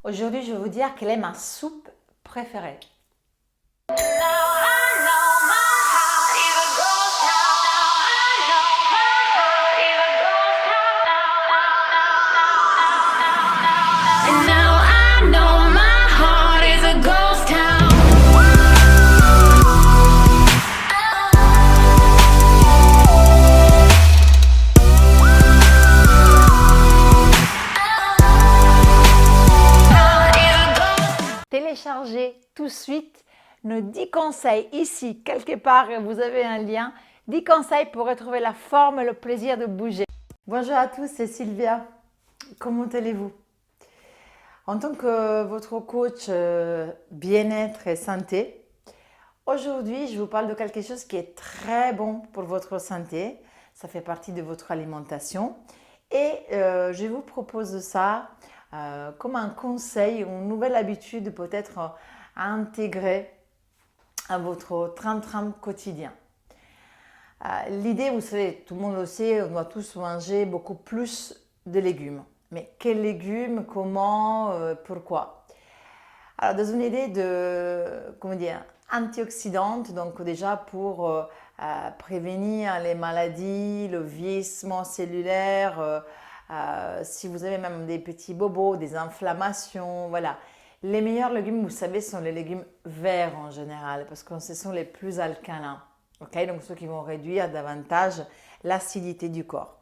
Aujourd'hui, je vais vous dire quelle est ma soupe préférée. Téléchargez tout de suite nos 10 conseils ici, quelque part, vous avez un lien. 10 conseils pour retrouver la forme et le plaisir de bouger. Bonjour à tous, c'est Sylvia. Comment allez-vous? En tant que votre coach bien-être et santé, aujourd'hui, je vous parle de quelque chose qui est très bon pour votre santé. Ça fait partie de votre alimentation. Et je vous propose ça comme un conseil, une nouvelle habitude peut-être à intégrer à votre train-train quotidien. L'idée, vous savez, tout le monde le sait, on doit tous manger beaucoup plus de légumes. Mais quels légumes, comment, pourquoi? Alors, dans une idée de, comment dire, antioxydante, donc déjà pour prévenir les maladies, le vieillissement cellulaire, si vous avez même des petits bobos, des inflammations, voilà. Les meilleurs légumes, vous savez, sont les légumes verts en général, parce que ce sont les plus alcalins. Okay, donc ceux qui vont réduire davantage l'acidité du corps.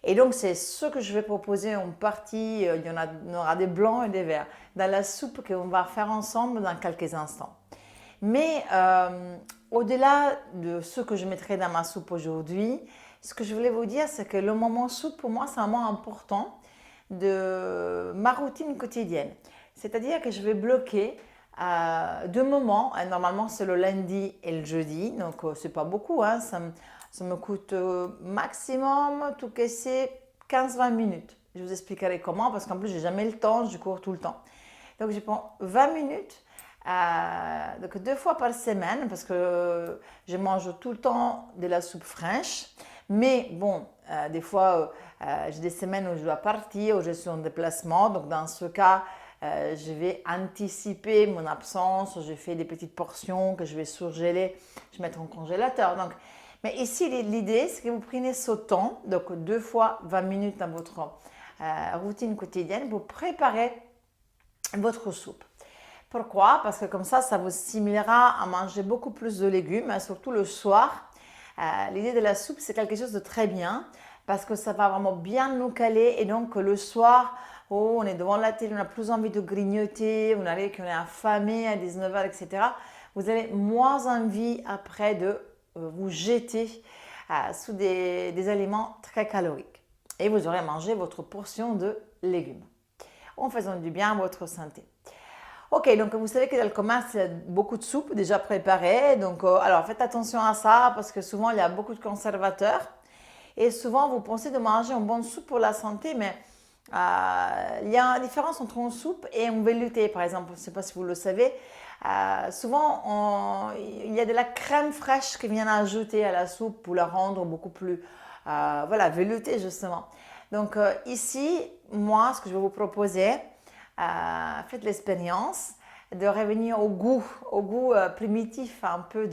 Et donc c'est ce que je vais proposer en partie, il y en aura des blancs et des verts, dans la soupe qu'on va faire ensemble dans quelques instants. Mais au-delà de ce que je mettrai dans ma soupe aujourd'hui, ce que je voulais vous dire, c'est que le moment soupe, pour moi, c'est un moment important de ma routine quotidienne. C'est-à-dire que je vais bloquer deux moments. Normalement, c'est le lundi et le jeudi, donc c'est pas beaucoup. Hein, ça me coûte maximum, tout casser, 15-20 minutes. Je vous expliquerai comment, parce qu'en plus, j'ai jamais le temps, je cours tout le temps. Donc, je prends 20 minutes, donc 2 fois par semaine, parce que je mange tout le temps de la soupe fraîche. Mais bon, des fois, j'ai des semaines où je dois partir, où je suis en déplacement. Donc, dans ce cas, je vais anticiper mon absence. Je fais des petites portions que je vais surgeler, je vais mettre en congélateur. Donc, mais ici, l'idée, c'est que vous prenez ce temps, donc 2 fois 20 minutes dans votre routine quotidienne pour préparer votre soupe. Pourquoi? Parce que comme ça vous stimulera à manger beaucoup plus de légumes, surtout le soir. L'idée de la soupe, c'est quelque chose de très bien parce que ça va vraiment bien nous caler et donc le soir, on est devant la télé, on n'a plus envie de grignoter, on est affamé à 19h, etc. Vous avez moins envie après de vous jeter sous des aliments très caloriques. Et vous aurez mangé votre portion de légumes en faisant du bien à votre santé. Ok, donc vous savez que dans le commerce, il y a beaucoup de soupes déjà préparées. Donc, alors faites attention à ça parce que souvent, il y a beaucoup de conservateurs. Et souvent, vous pensez de manger une bonne soupe pour la santé, mais il y a une différence entre une soupe et un velouté, par exemple. Je ne sais pas si vous le savez. Souvent, il y a de la crème fraîche qui vient ajouter à la soupe pour la rendre beaucoup plus voilà, veloutée, justement. Donc, ici, moi, ce que je vais vous proposer, faites l'expérience de revenir au goût primitif un peu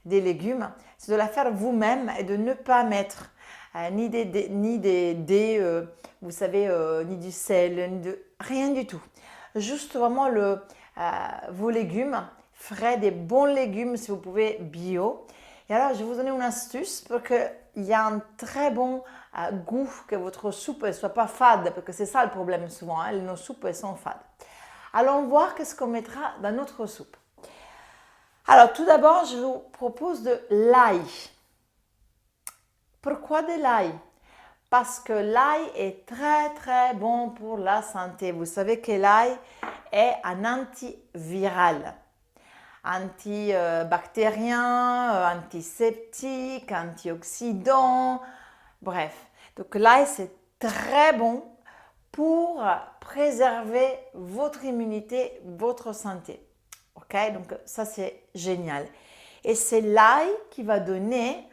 des légumes, c'est de la faire vous-même et de ne pas mettre ni vous savez, ni du sel, rien du tout. Juste vraiment vos légumes, frais, des bons légumes si vous pouvez bio. Et alors, je vais vous donner une astuce pour qu'il y ait un très bon goût, que votre soupe ne soit pas fade, parce que c'est ça le problème souvent, hein, nos soupes elles sont fades. Allons voir qu'est-ce qu'on mettra dans notre soupe. Alors, tout d'abord, je vous propose de l'ail. Pourquoi de l'ail? Parce que l'ail est très très bon pour la santé. Vous savez que l'ail est un antiviral, antibactérien, antiseptique, antioxydant, bref. Donc l'ail c'est très bon pour préserver votre immunité, votre santé. Ok, donc ça c'est génial. Et c'est l'ail qui va donner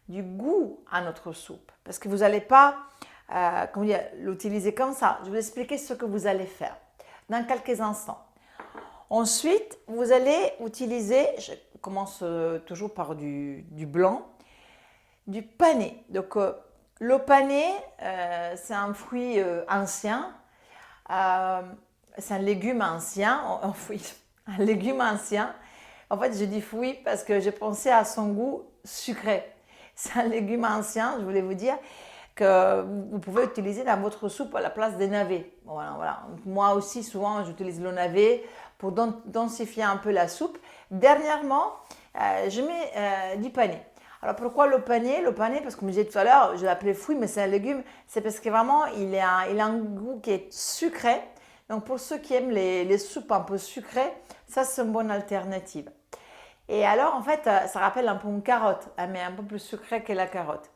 du goût à notre soupe. Parce que vous n'allez pas l'utiliser comme ça. Je vais vous expliquer ce que vous allez faire. dans quelques instants. Ensuite, vous allez utiliser, je commence toujours par du blanc, du panais. Donc, le panais, c'est un fruit ancien, c'est un légume ancien, un légume ancien. En fait, je dis fruit parce que j'ai pensé à son goût sucré. C'est un légume ancien, je voulais vous dire, que vous pouvez utiliser dans votre soupe à la place des navets. Voilà, voilà. Moi aussi, souvent, j'utilise le navet pour densifier un peu la soupe. Dernièrement, je mets du panais. Alors pourquoi le panais? Le panais, parce que comme je disais tout à l'heure, je l'appelais fruit, mais c'est un légume. C'est parce que vraiment, il a un goût qui est sucré. Donc pour ceux qui aiment les soupes un peu sucrées, ça c'est une bonne alternative. Et alors en fait, ça rappelle un peu une carotte, mais un peu plus sucré que la carotte.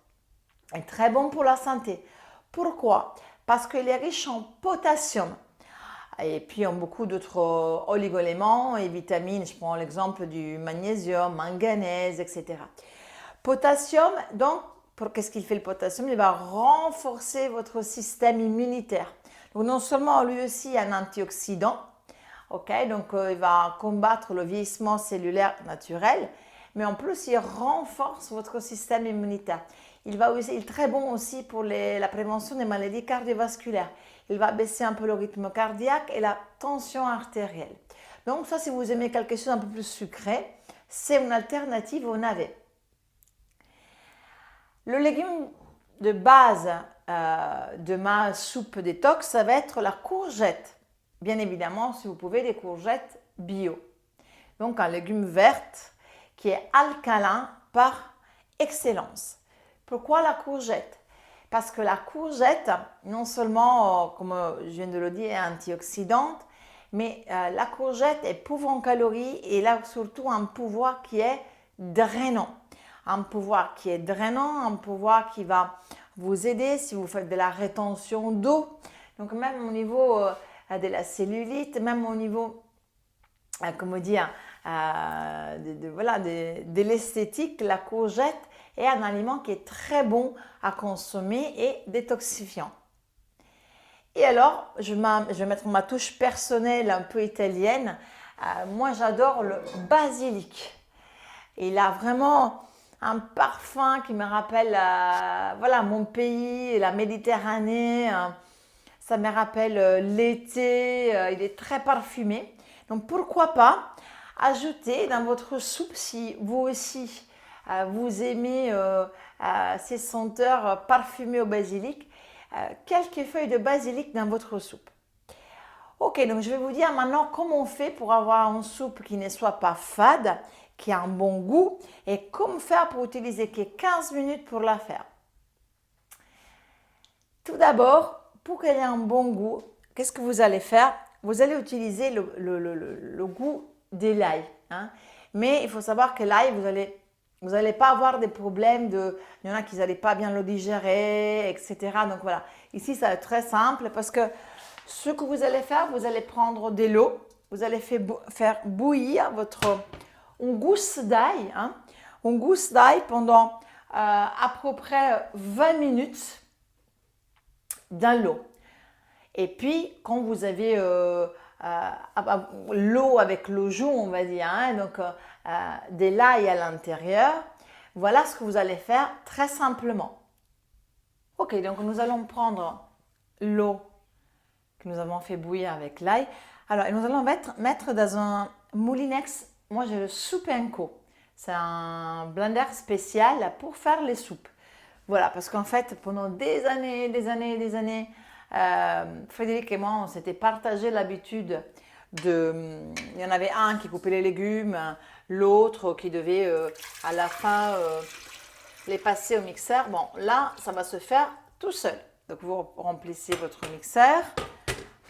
Et très bon pour la santé. Pourquoi? Parce qu'il est riche en potassium. Et puis en beaucoup d'autres oligo-éléments et vitamines. Je prends l'exemple du magnésium, manganèse, etc. Potassium, donc, qu'est-ce qu'il fait le potassium? Il va renforcer votre système immunitaire. Donc non seulement lui aussi un antioxydant, ok, donc il va combattre le vieillissement cellulaire naturel, mais en plus il renforce votre système immunitaire. Il est très bon aussi pour la prévention des maladies cardiovasculaires. Il va baisser un peu le rythme cardiaque et la tension artérielle. Donc ça, si vous aimez quelque chose un peu plus sucré, c'est une alternative au navet. Le légume de base de ma soupe détox, ça va être la courgette. Bien évidemment, si vous pouvez, des courgettes bio. Donc un légume vert qui est alcalin par excellence. Pourquoi la courgette? Parce que la courgette, non seulement, comme je viens de le dire, est antioxydante, mais la courgette est pauvre en calories et elle a surtout un pouvoir qui est drainant. Un pouvoir qui est drainant, un pouvoir qui va vous aider si vous faites de la rétention d'eau. Donc même au niveau de la cellulite, même au niveau, comment dire, de l'esthétique, la courgette est un aliment qui est très bon à consommer et détoxifiant. Et alors, je vais mettre ma touche personnelle un peu italienne. Moi, j'adore le basilic. Il a vraiment un parfum qui me rappelle mon pays, la Méditerranée. Ça me rappelle l'été. Il est très parfumé. Donc, pourquoi pas ajouter dans votre soupe, si vous aussi vous aimez ces senteurs parfumées au basilic, quelques feuilles de basilic dans votre soupe. Ok, donc je vais vous dire maintenant comment on fait pour avoir une soupe qui ne soit pas fade, qui a un bon goût, et comment faire pour utiliser que 15 minutes pour la faire. Tout d'abord, pour qu'elle ait un bon goût, qu'est-ce que vous allez faire? Vous allez utiliser le goût de l'ail. Hein? Mais il faut savoir que l'ail, vous n'allez pas avoir des problèmes il y en a qui n'allaient pas bien le digérer, etc. Donc voilà, ici ça va être très simple parce que ce que vous allez faire, vous allez prendre de l'eau, vous allez faire bouillir une gousse d'ail, une gousse d'ail pendant à peu près 20 minutes dans l'eau. Et puis, quand vous avez l'eau avec le jus, on va dire, donc de l'ail à l'intérieur, voilà ce que vous allez faire très simplement. Ok, donc nous allons prendre l'eau que nous avons fait bouillir avec l'ail. Alors, nous allons mettre dans un moulinex. Moi, j'ai le Soupenco. C'est un blender spécial pour faire les soupes. Voilà, parce qu'en fait, pendant des années, Frédéric et moi, on s'était partagé l'habitude il y en avait un qui coupait les légumes, l'autre qui devait à la fin les passer au mixeur. Bon, là, ça va se faire tout seul. Donc, vous remplissez votre mixeur.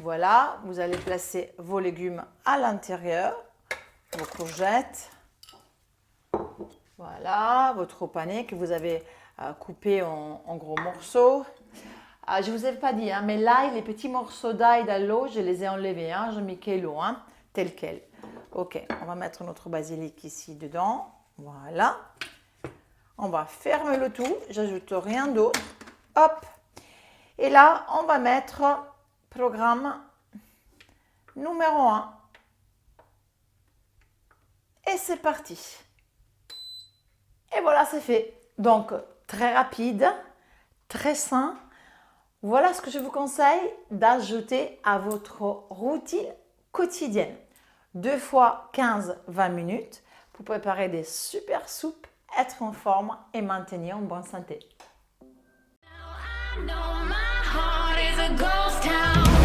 Voilà, vous allez placer vos légumes à l'intérieur, vos courgettes. Voilà, votre panais que vous avez coupé en gros morceaux. Je ne vous ai pas dit, mais l'ail, les petits morceaux d'ail dans l'eau, je les ai enlevés. Je mets que l'eau, tel quel. Ok, on va mettre notre basilic ici dedans. Voilà. On va fermer le tout. J'ajoute rien d'autre. Hop. Et là, on va mettre programme numéro 1. Et c'est parti. Et voilà, c'est fait. Donc, très rapide, très sain. Voilà ce que je vous conseille d'ajouter à votre routine quotidienne. 2 fois 15-20 minutes pour préparer des super soupes, être en forme et maintenir une bonne santé. I know my heart is a ghost town.